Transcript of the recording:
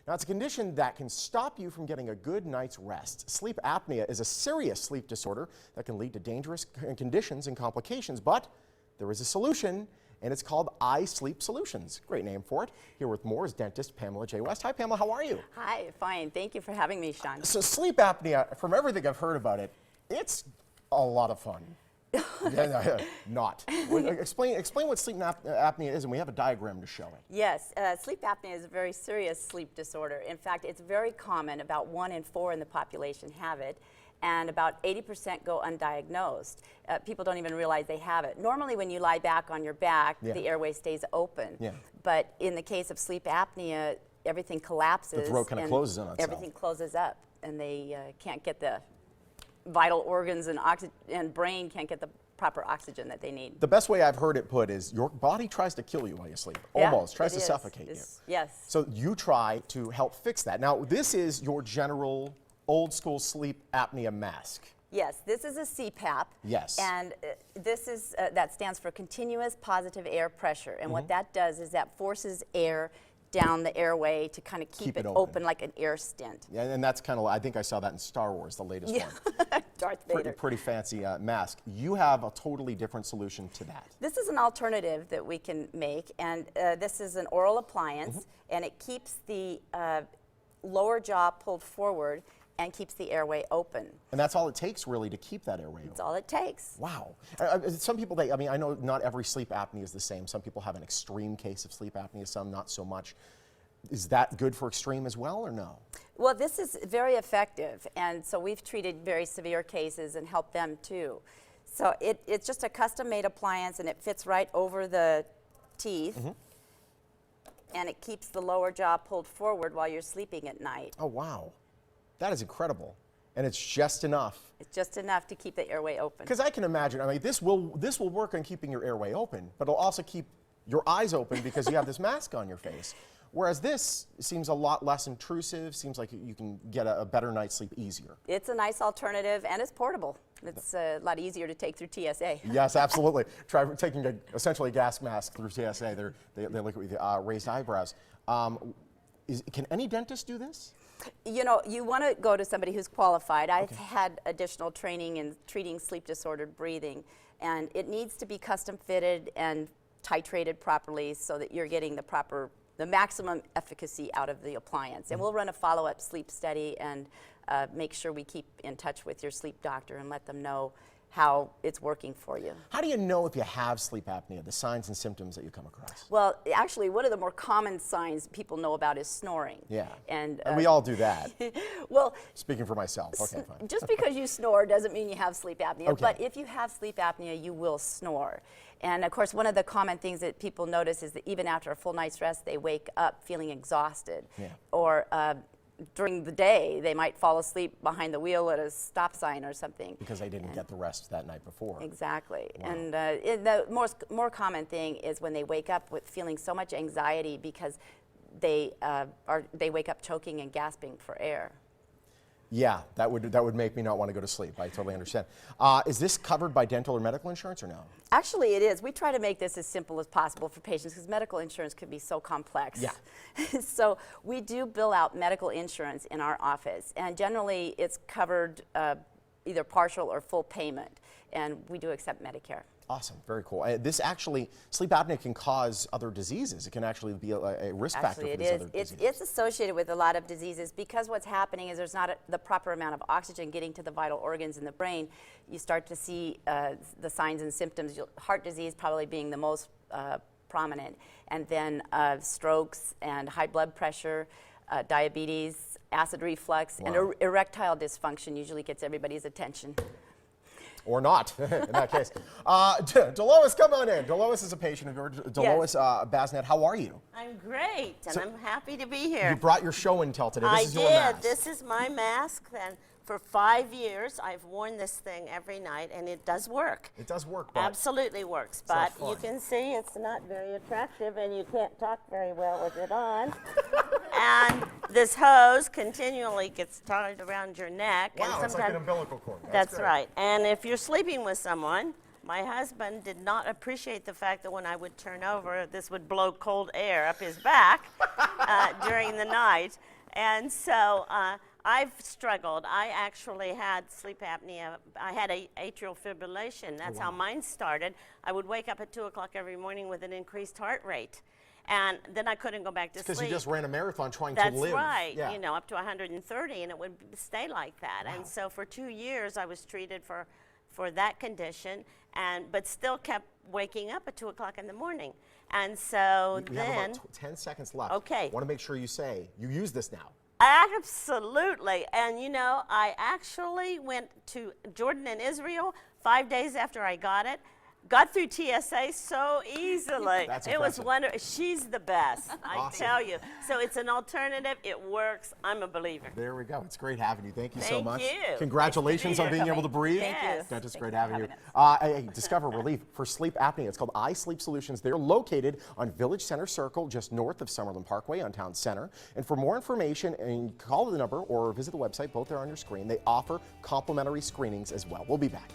Now, it's a condition that can stop you from getting a good night's rest. Sleep apnea is a serious sleep disorder that can lead to dangerous conditions and complications, but there is a solution, and it's called iSleep Solutions. Great name for it. Here with more is dentist Pamela J. West. Hi, Pamela. How are you? Hi, fine. Thank you for having me, Sean. So sleep apnea, from everything I've heard about it, it's a lot of fun. Not. Explain what sleep apnea is, and we have a diagram to show it. Yes, sleep apnea is a very serious sleep disorder. In fact, it's very common. About 1 in 4 in the population have it, and about 80% go undiagnosed. People don't even realize they have it. Normally, when you lie back on your back, the airway stays open. But in the case of sleep apnea, everything collapses. The throat kind of closes on itself. Everything closes up, and they can't get the vital organs and brain can't get the proper oxygen that they need. The best way I've heard it put is your body tries to kill you while you sleep. Almost. Tries to suffocate you. Yes. So you try to help fix that. Now, this is your general old school sleep apnea mask. Yes, this is a CPAP. Yes. And this is, that stands for continuous positive air pressure. And what that does is that forces air down the airway to kind of keep it open like an air stent. Yeah, and that's kind of, I think I saw that in Star Wars, the latest one. Darth Vader. Pretty fancy mask. You have a totally different solution to that. This is an alternative that we can make, and this is an oral appliance, and it keeps the lower jaw pulled forward and keeps the airway open. And that's all it takes, really, to keep that airway open. That's all it takes. Wow. Some people, I mean, I know not every sleep apnea is the same. Some people have an extreme case of sleep apnea, some not so much. Is that good for extreme as well, or no? Well, this is very effective, and so we've treated very severe cases and helped them too. So it's just a custom-made appliance, and it fits right over the teeth, and it keeps the lower jaw pulled forward while you're sleeping at night. Oh, wow. That is incredible. And it's just enough. It's just enough to keep the airway open. Because I can imagine, I mean, this will work on keeping your airway open, but it'll also keep your eyes open because you have this mask on your face. Whereas this seems a lot less intrusive, seems like you can get a better night's sleep easier. It's a nice alternative, and it's portable. It's a lot easier to take through TSA. Yes, absolutely. Try taking essentially a gas mask through TSA. They look at you with raised eyebrows. Can any dentist do this? You know, you want to go to somebody who's qualified. I've had additional training in treating sleep disordered breathing, and it needs to be custom fitted and titrated properly so that you're getting the maximum efficacy out of the appliance. And we'll run a follow-up sleep study and make sure we keep in touch with your sleep doctor and let them know how it's working for you. How do you know if you have sleep apnea, the signs and symptoms that you come across? Well, actually, one of the more common signs people know about is snoring. Yeah, and we all do that. Well, speaking for myself, okay, fine. Just because you snore doesn't mean you have sleep apnea, but if you have sleep apnea, you will snore. And of course, one of the common things that people notice is that even after a full night's rest, they wake up feeling exhausted. Or during the day, they might fall asleep behind the wheel at a stop sign or something. Because they didn't get the rest that night before. Exactly. Wow. And the more common thing is when they wake up with feeling so much anxiety because they wake up choking and gasping for air. Yeah, that would make me not want to go to sleep. I totally understand. Is this covered by dental or medical insurance or no? Actually, it is. We try to make this as simple as possible for patients because medical insurance can be so complex. Yeah. So we do bill out medical insurance in our office, and generally it's covered either partial or full payment, and we do accept Medicare. Awesome, very cool. This actually, sleep apnea can cause other diseases. It can actually be a risk factor for these other diseases. It's associated with a lot of diseases because what's happening is there's not the proper amount of oxygen getting to the vital organs in the brain. You start to see the signs and symptoms, heart disease probably being the most prominent, and then strokes and high blood pressure, diabetes, acid reflux, and erectile dysfunction usually gets everybody's attention. Or not, in that case. Dolores, come on in. Dolores is a patient of yours. Dolores Basnet, how are you? I'm great, and I'm happy to be here. You brought your show and tell today. This is your mask. This is my mask, and for 5 years, I've worn this thing every night, and it does work. It does work, but absolutely works, but you can see it's not very attractive, and you can't talk very well with it on. And this hose continually gets tied around your neck. Wow, and it's like an umbilical cord. That's right. And if you're sleeping with someone, my husband did not appreciate the fact that when I would turn over, this would blow cold air up his back during the night. And so I've struggled. I actually had sleep apnea. I had atrial fibrillation. That's how mine started. I would wake up at 2 o'clock every morning with an increased heart rate. And then I couldn't go back to sleep. Because you just ran a marathon trying to live. That's right. Yeah. You know, up to 130, and it would stay like that. Wow. And so for 2 years, I was treated for that condition, but still kept waking up at 2 o'clock in the morning. And so We then... have about 10 seconds left. Okay. I want to make sure you say, you use this now. Absolutely. And you know, I actually went to Jordan and Israel 5 days after I got it. Got through TSA so easily. That's it was impressive. wonderful. She's the best, I Awesome. tell you. So it's an alternative. It works. I'm a believer. There we go. It's great having you. Thank you so Thank much. you. Congratulations on being able to breathe. Thank you. Dentist, Thank great you for having you. having Hey, discover relief for sleep apnea. It's called iSleep Solutions. They're located on Village Center Circle, just north of Summerlin Parkway on Town Center. And for more information, and call the number or visit the website. Both are on your screen. They offer complimentary screenings as well. We'll be back.